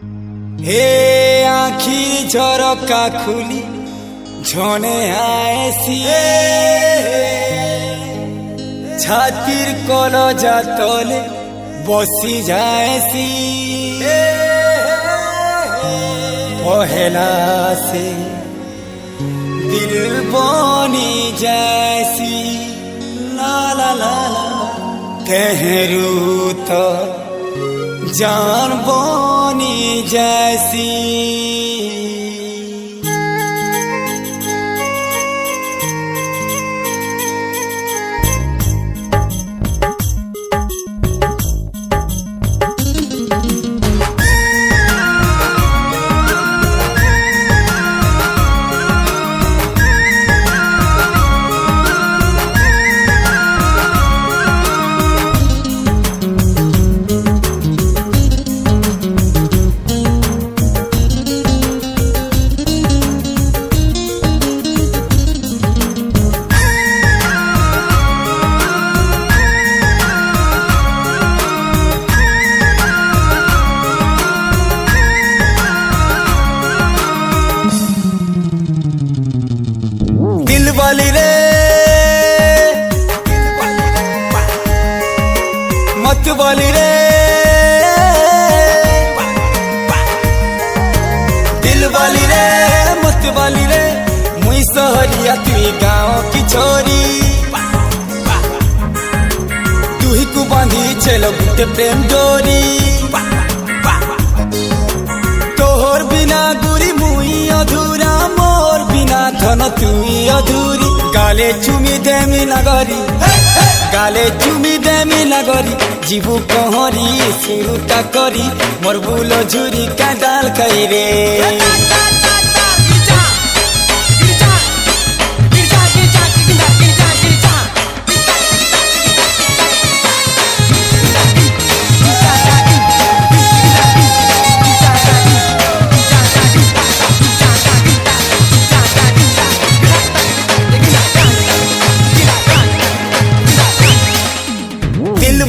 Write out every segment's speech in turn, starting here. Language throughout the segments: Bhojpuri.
हे आखी झरका खुली झने आएसी छातिर कलजा तले बसी जाएसी पहला से दिल बनी जैसी ला ला ला ला कहरू तो जान बनी जैसी। वाली रे मत वाली रे दिल वाली रे मत वाली रे मुई सहरिया तुई गाँव की छोरी तू ही को बांधी चलो गुटे प्रेम डोरी तोहर बिना गुरी मुई अधूरा मोर बिना धन तुई अधूरी गाले चुमी देमी नगरी गाले चुमी देमी नगरी जीवु कहरी सुरुटा करी मोर बुलो झुरी का डाल कई रे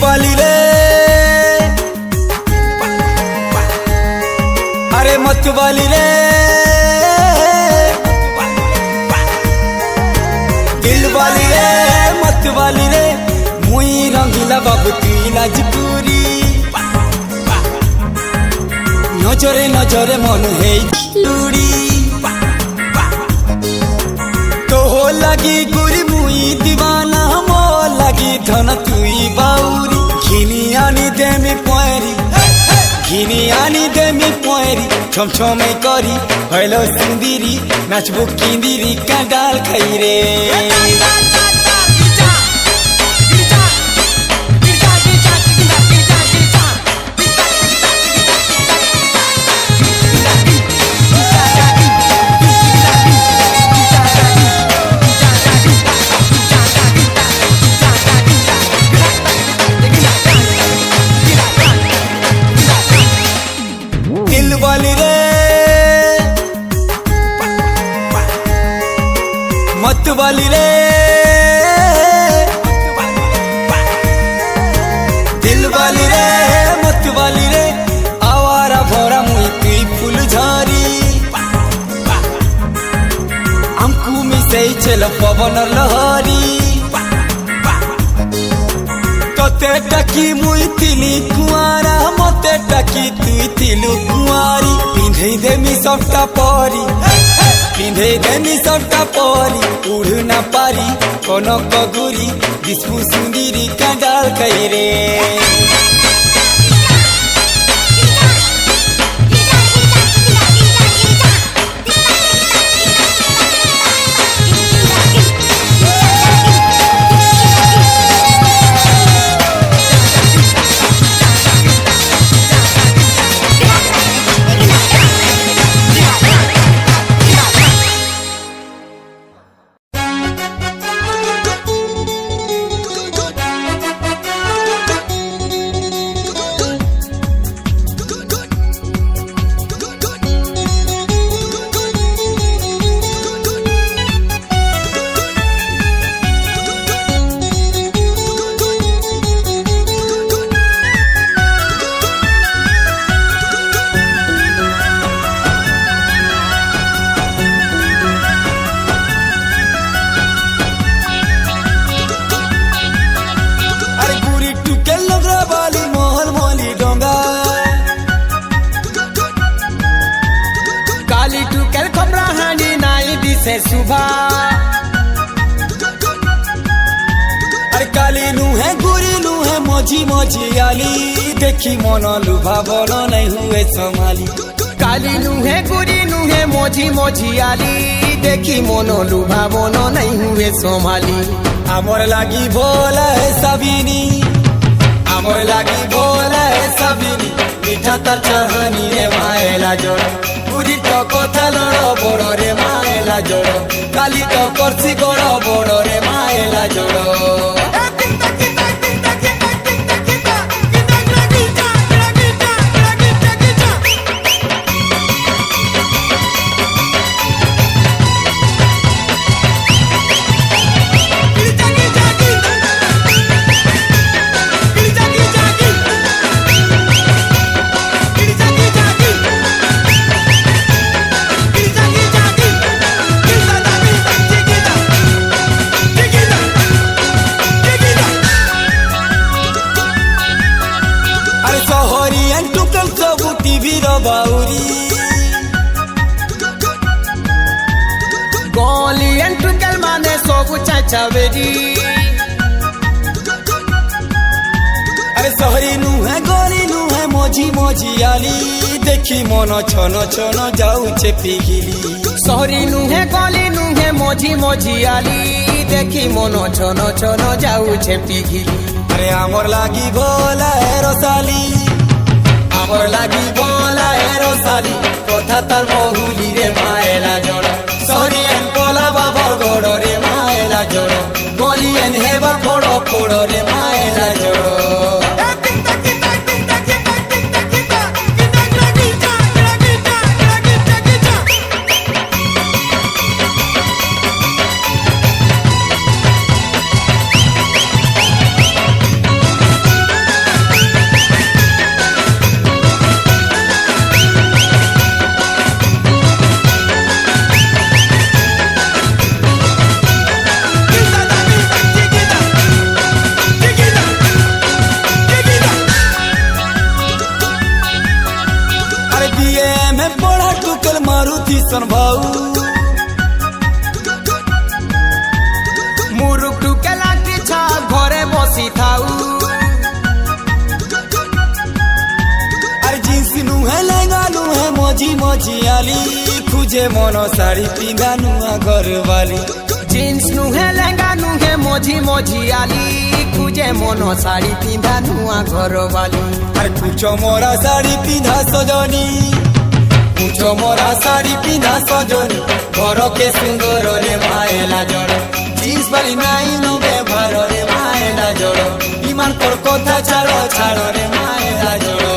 वाली रे अरे मत वाली रे दिल वाली रे मत वाली रे मुई रंगीला बाबू तुई लाजपुरी नजरे नजरे मन है चूड़ी तो हो लगी गुरी मुई दीवाना मो लगी धन तुई बाउरी घिनी आनी देमी पोरी घिनी आनी देमी पोरी छम छमे करी हेलो सुंदरी नाचबो किंदरी का डाल खाई रे वाली रे मत वाली रे दिल वाली रे मत वाली रे आवारा भरा मुई तुई फूल झारी हमकू मिसे चल पवन लहरी तोते टाकी मुई तिली कुआरा मते टाकी तुई तिलु कुआरी पिंधे देमी सबटा परी पिंधे देमी सबटा परी उड़ ना पारी कोनो कगुरी दिसमु सुंदरी का डाल कई रे से सुबह अरे काली नुहे गुरी नुहे मोजी मोजी आली देखी मन लुभा बोलो नहीं हुए संभाली काली नुहे गुरी नुहे मोजी मोजी आली देखी मोनो लुभा मोनो नहीं हुए सोमाली आमर लागी भोला है सबिनी आमर लागी भोला है सबिनी मीठा तर चढ़नी रे माएला जोड़ पूरी तो कथा लड़ बड़ रे माएला जोड़ काली तो करसी गड़ बड़ रे माएला जोड़ बाउरी गोली एंटुकल माने सब चाचावेरी अरे सहरी नु है गोली नु है मोजी मोजी आली देखी मन छन छन जाऊचे पिघिली सहरी नु है गोली नु है मोजी मोजी आली देखी मन छन छन जाऊचे पिघिली अरे आमर लागी भोला है रसाली आमर लागी भोला है रसाली कथा तार बहुली रे माएला जोड़ सहरी एन कोला बाबर गोड़ रे माएला जोड़ गोली एन हेबा फोड़ो फोड़ो रे माएला जोड़ मारुति सन भाऊ मुरुक टुके लाठी छा घरे बसी थाऊ अरे जींस नु है लहंगा नु है मोजी मोजी आली खुजे मोनो साड़ी पिंधा नुआ घर वाली जींस नु है लहंगा नु है मोजी मोजी आली खुजे मोनो साड़ी पिंधा नुआ घर वाली अरे कुछो मोरा साड़ी पिंधा सजनी कुछो मोरा साड़ी पिंधा सजनी घर के सुंदर रे माएला जोड़ जींस वाली नाई नु व्यवहार रे माएला जोड़ ईमान कर कथा छाड़ो छाड़ो रे माएला जोड़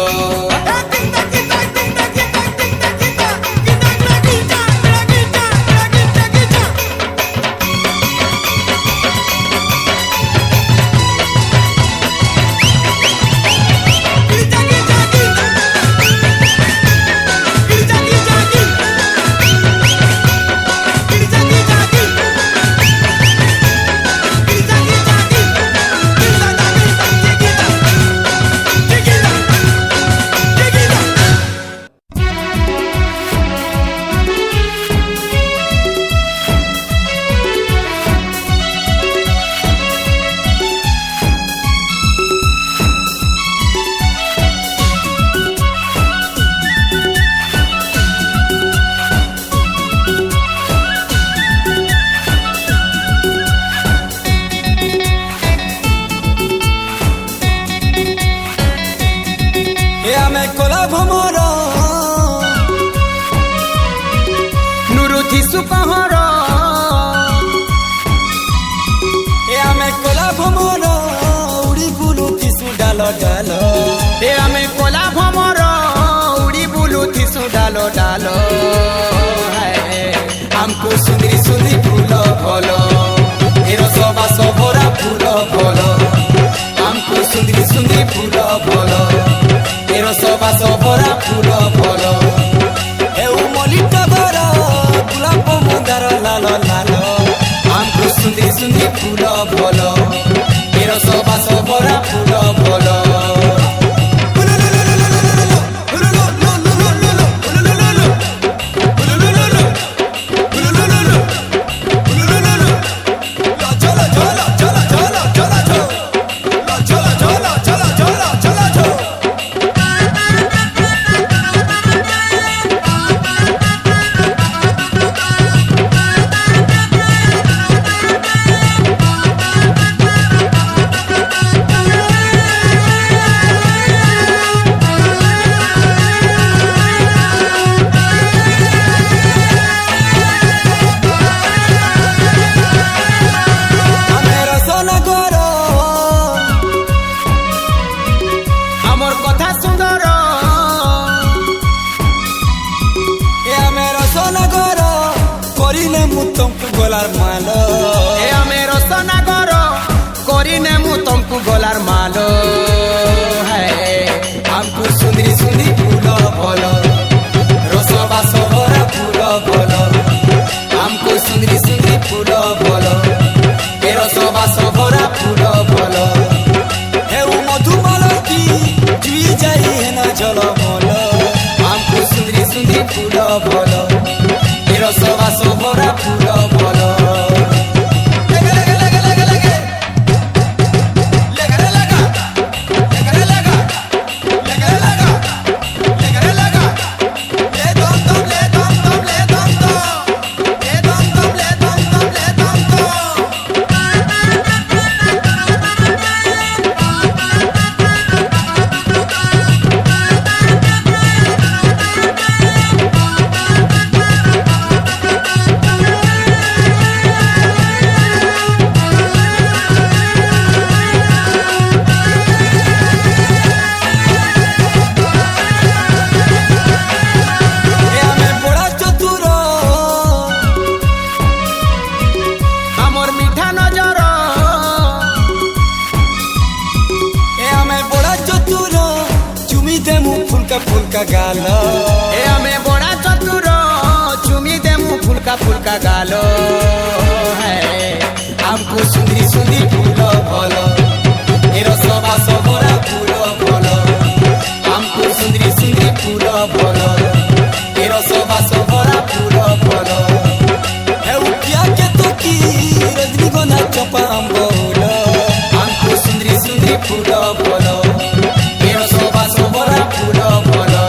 सुपहर ए आमे कोला भमर उड़ी बुलू थिसु डालो डालो ए आमे कोला भमर उड़ी बुलू थिसु डालो डालो हमको सुंदरी सुंदरी फूल फलो एरो सबा सबरा फूल फलो हमको सुंदरी सुंदरी फूल फलो एरो सबा सबरा फूल फलो ए उमलिटा बरा गुलाब मंदार लाल लाल हमको सुंदरी सुंदरी फूल फलो एरो सबा सबरा फूल फलो করিনে মু তমকু গলার মাল এ আমি রসনাগর করিনে মু তমকু গলার মাল আমকু সুন্দরী সুন্দরী ফুল বল রস বাস ভরা ফুল বল আমকু সুন্দরী সুন্দরী ফুল বল এ রস বাস ভরা ফুল বল হেউ মধুমালতী জুই যাই হেন জল বল আমকু সুন্দরী সুন্দরী ফুল বল এ রস বাস ভরা ফুল বল फुलका गालो ए हमें बड़ा चतुर चुमी दे मु फुलका फुलका गालो है हमको सुंदरी सुंदरी फूल बोलो ए रस बास भरा फूल बोलो हमको सुंदरी सुंदरी फूल बोलो ए रस बास भरा फूल बोलो हे उकिया के तो की रजनी को ना चपा हम बोलो हमको सुंदरी सुंदरी फूल बोलो ए रस बास भरा फूल बोलो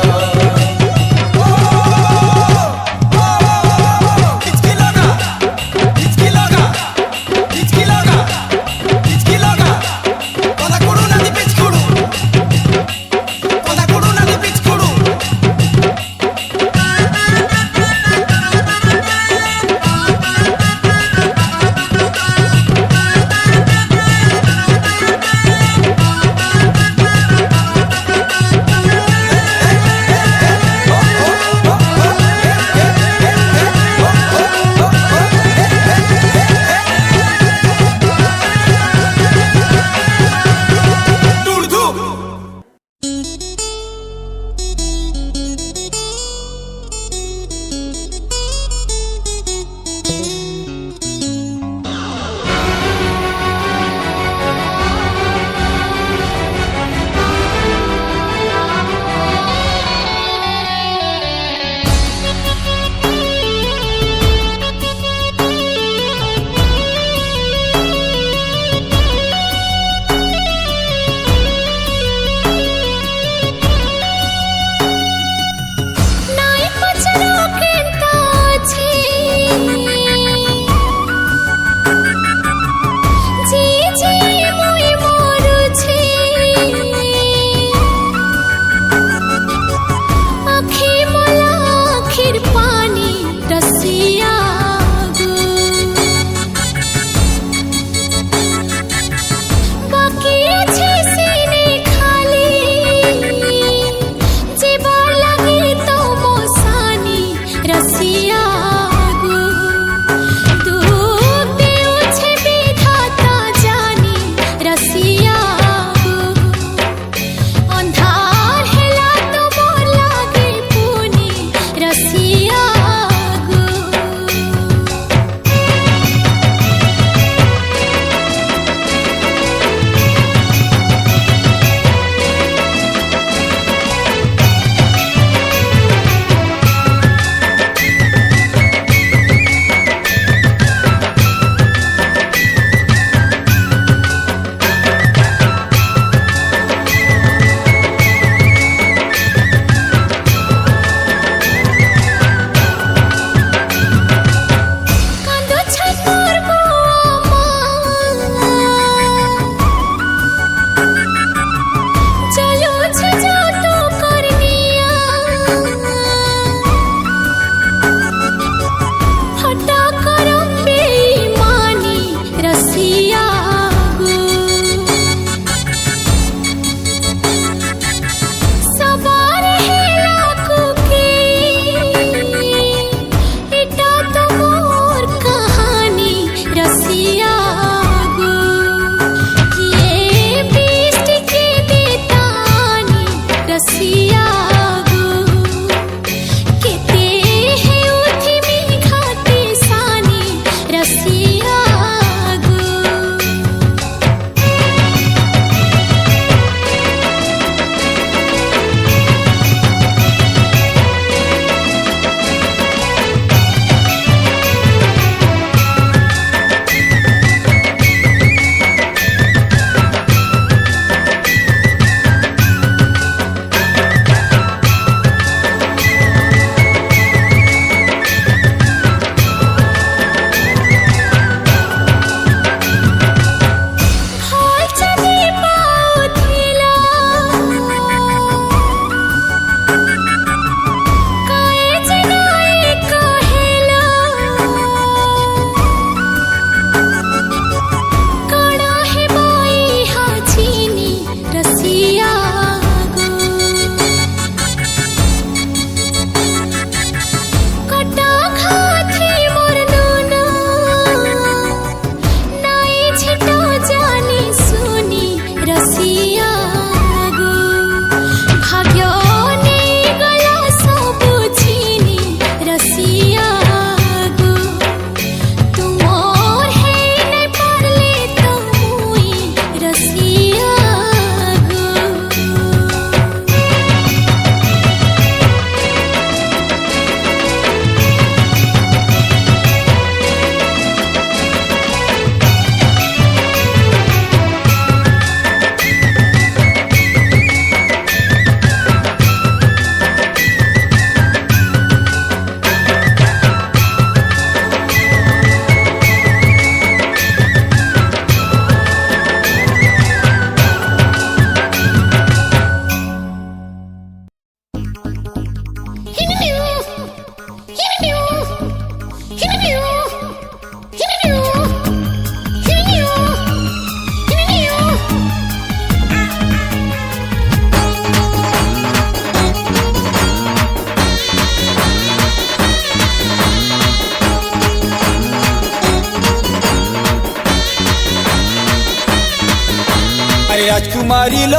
মারিল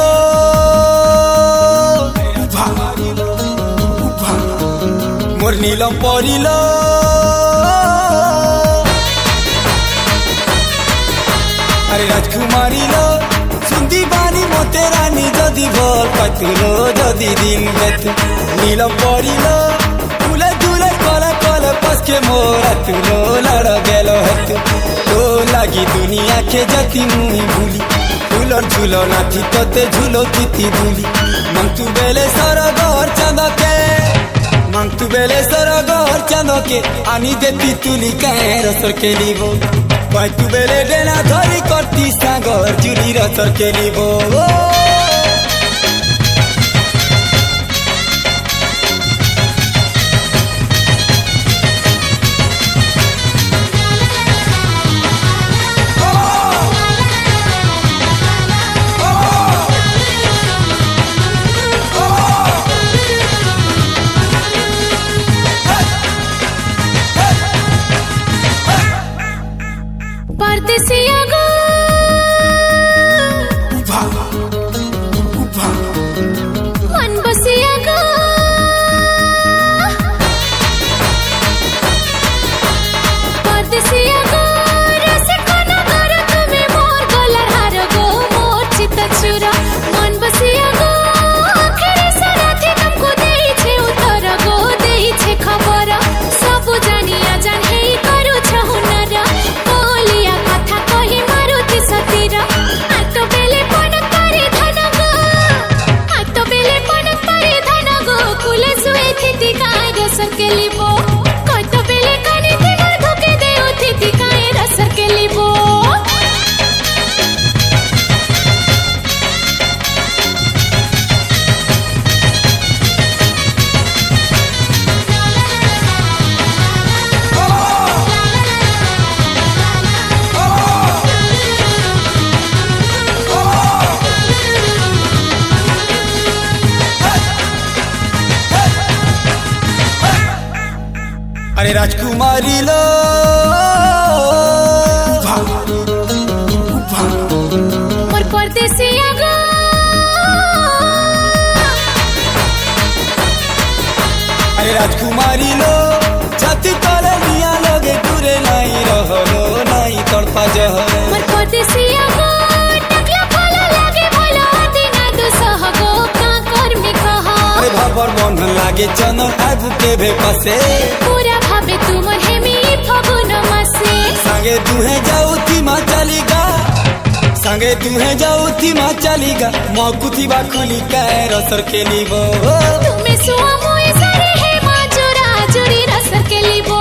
মোর নীলম পড়িল আরে রাজকুমারিল সুন্দি বাণী মতে রানী যদি ভল পাতুল যদি দিল গত নীলম পড়িল ফুলে দুলে কলা কলা পসকে মোর তুল লড় গেল হাত তো লাগি দুনিয়া কে জাতি মুই ভুলি ফুলর ঝুলো নাথি তোতে ঝুলো তিতি ভুলি মংতু বেলে সরগর চাঁদকে মংতু বেলে সরগর চাঁদকে আনি দেতি তুলি কায় রসর কে লিব তু বেলে ডেনা ধরি করতি সাগর জুলি রসর কে লিব परदेसिया गो मन बसिया गो परदेसिया गो रसे कोना करो तुम्हें मोर गलार हार गो मोर चित्त चुरा मन बसिया गो आखिरी साथी तुमको देई छे उतर गो देई छे खबर सब जानिया जान हे करू छहुनरा बोलिया कथा कहि मारुति सतीरा आतो बेले पन परिधान गो कुले सुए थिति काय रसर के लिबो कतो बेले कानी थी मधु के देउ थिति काय रसर के लिबो अरे राजकुमारी लो मोर परदेसिया गो अरे राजकुमारी लो छाती तले लिया लगे दूरे नहीं रहलो नहीं तड़पा जहरे मोर परदेसिया गो टकला फला लागे भला दिना दुसह गो का कर्मी कह अरे भाबर मन लागे चनन आबु के भे पासे पूरा भावे तुमर हेमी फगुन मासे संगे दुहे जाऊ थी मा चलीगा संगे दुहे जाऊ थी मा चलीगा मकुथी बा खुली काय रसर के लिबो तुम्हें सुआ मोए सारे हे माजुरा जुरी रसर के लिबो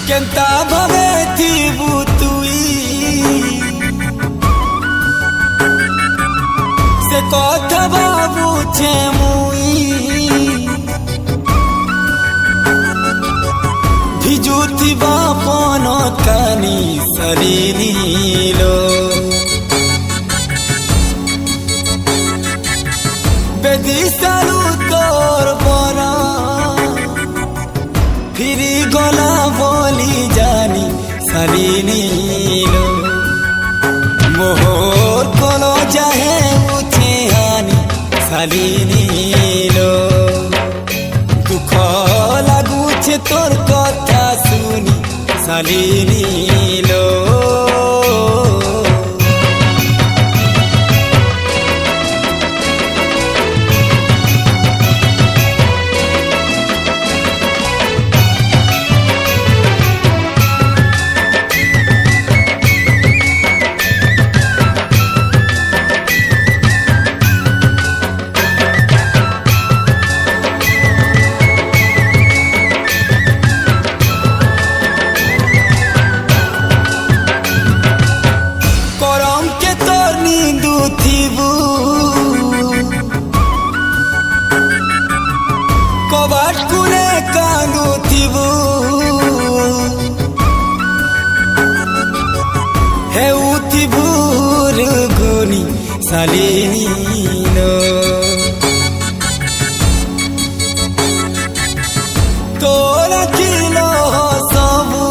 केंता भवे थी बुतुई से कथा बाबू छे मुई भिजुती बापन कानी सरीनीलो बेदी सालू तोर बरा फिरी गला बोली जानी सालीनीलो मोहर कलो जाहे उठे हानी सालीनीलो दुख लागुछे तोर कथा सुनी सालीनीलो सालिनी लो तोरा किलो सबू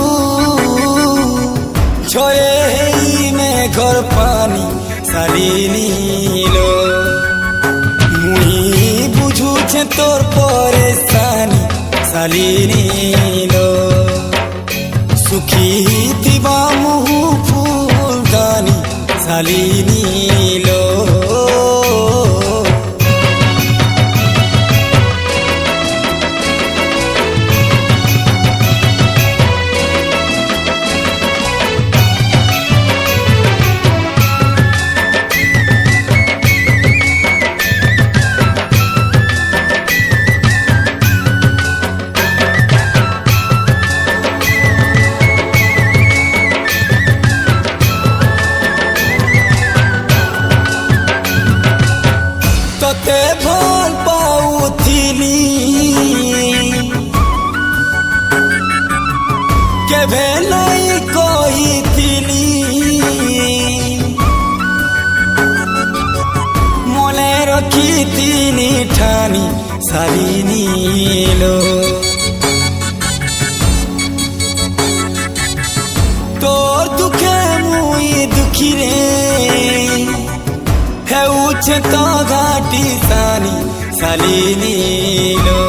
छोड़े में घर पानी सालिनी लो मुई बुझू छे तोर परेशानी सालिनी लो सुखी दिवा मुँह फूलदानी सालिनी लो तोते भल पाउथिली केभे नहीं कहिथिली मने रखिथिनी ठानी सालिनी लो तोर दुखे मुई दुखी रे है उछे तो घाटी सानी सालिनी लो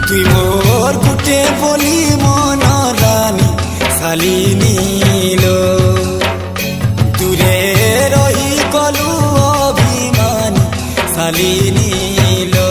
तुई मोर गुटे बोली मन रानी सालिनी लो दूरे रही गलू अभिमानी सालिनी लो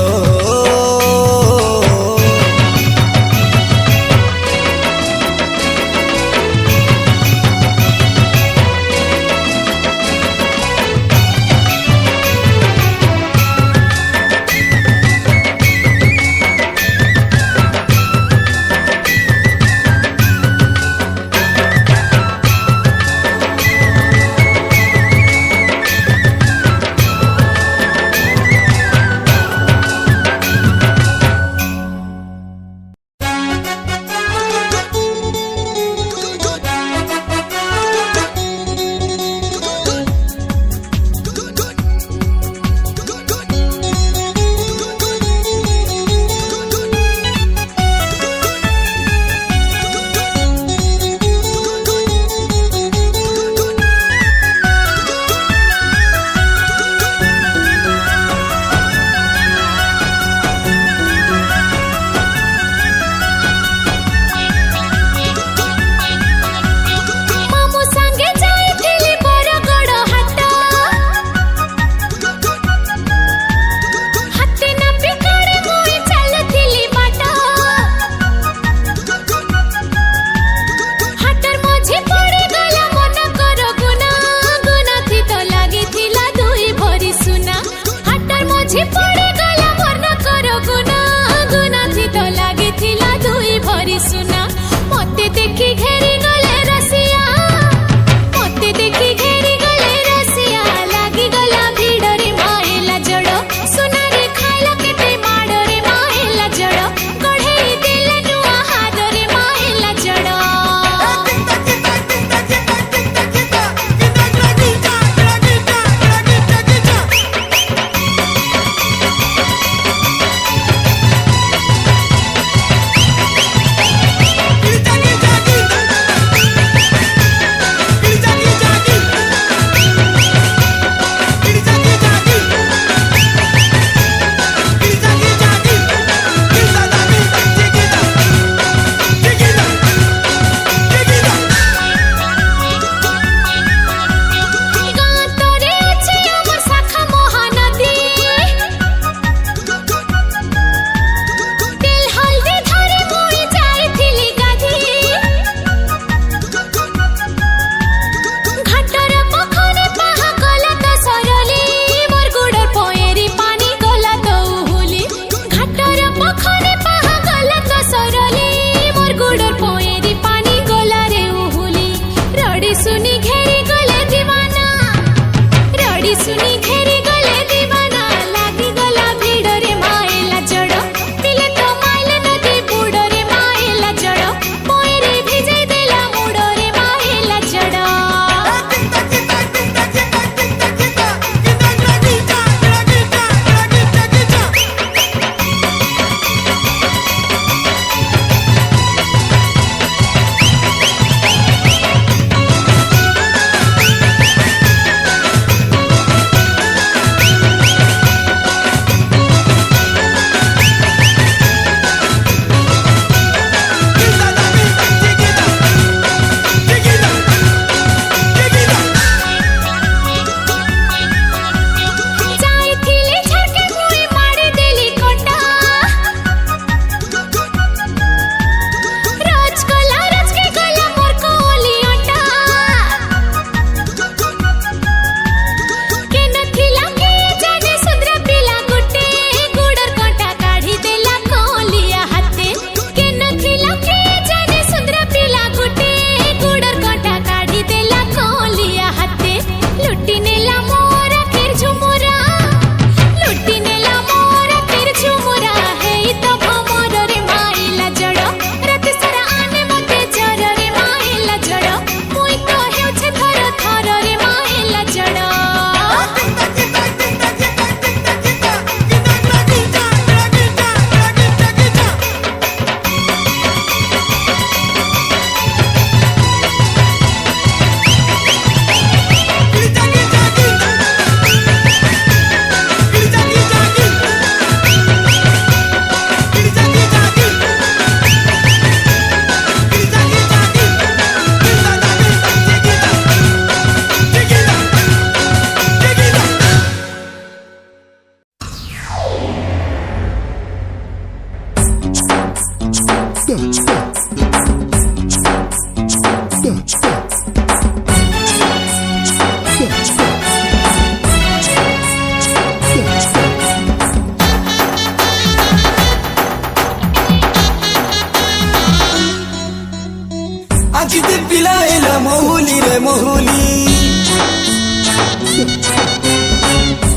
आखिदी पिलाइला महुली रे महुली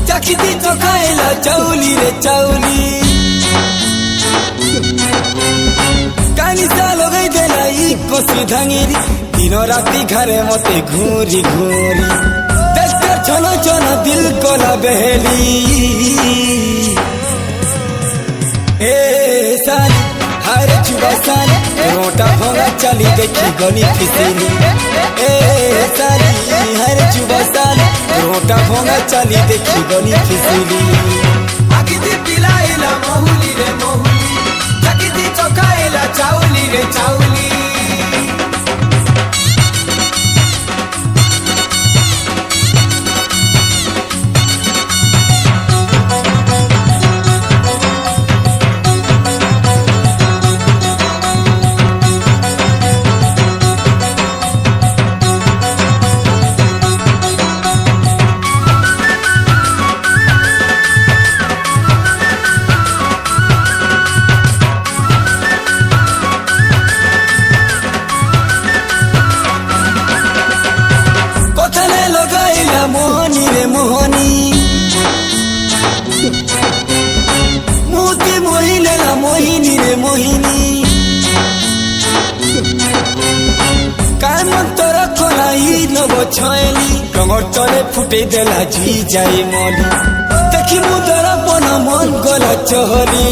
चाखिदी चखाइला चाउली रे चाउली कानी सालो गई देला ई कोसी धंगिरी दिनो राती घरे मते घूरी घूरी देखकर छनो छनो दिल कोला बहेली ए साली हरे चुबा साली रोटा भोंगा चली देखी गली फिसली ए साली हरे चुबा साली रोटा भोंगा चली देखी गली फिसली आखिदी पिलाइला महुली रे महुली चाखिदी चखाइला चाउली रे चाउली मोहनी रे मोहनी मोती मोहिने ला मोहिनी रे मोहिनी कान तो रखो ना ही नबो छयली कमर तले फुटे देला जी जाए मली देखी मुदरा बन मन गला चहली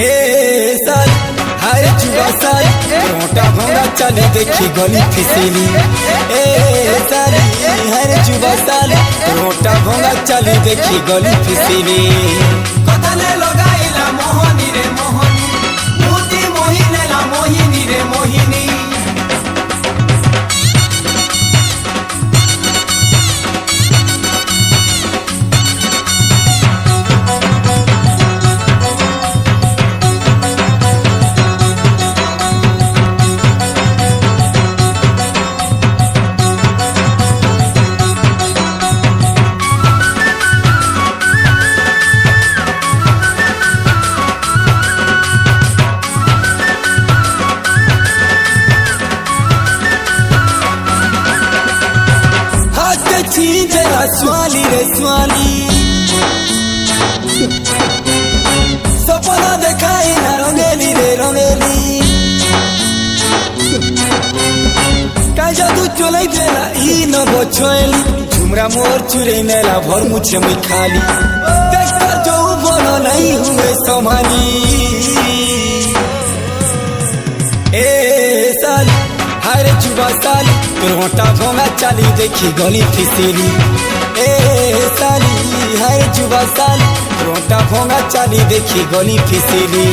ए साल हाय चुबा साल रोटा भोंगा चले देखी गली फिसली ए साली हाय चुबा साल रोटा भोंगा चले देखी गली फिसली कतले लगाइला मोहनी रे मोहनी मोती मोहिने ला मोहिनी रे मोहिनी चीजेला स्वाली रे स्वाली सपना देखाई ना रंगेली रे रंगेली काय जादू चलाई देला ई न बछेली झुमरा मोर चुरे नेला भर मुछे मुई खाली देखकर जो बनो नहीं हुए संभाली ए साली हाय चुबा साली रोटा भोंगा चली देखी गली फिसली ए साली हाय चुबा साली रोटा भोंगा चली देखी गली फिसली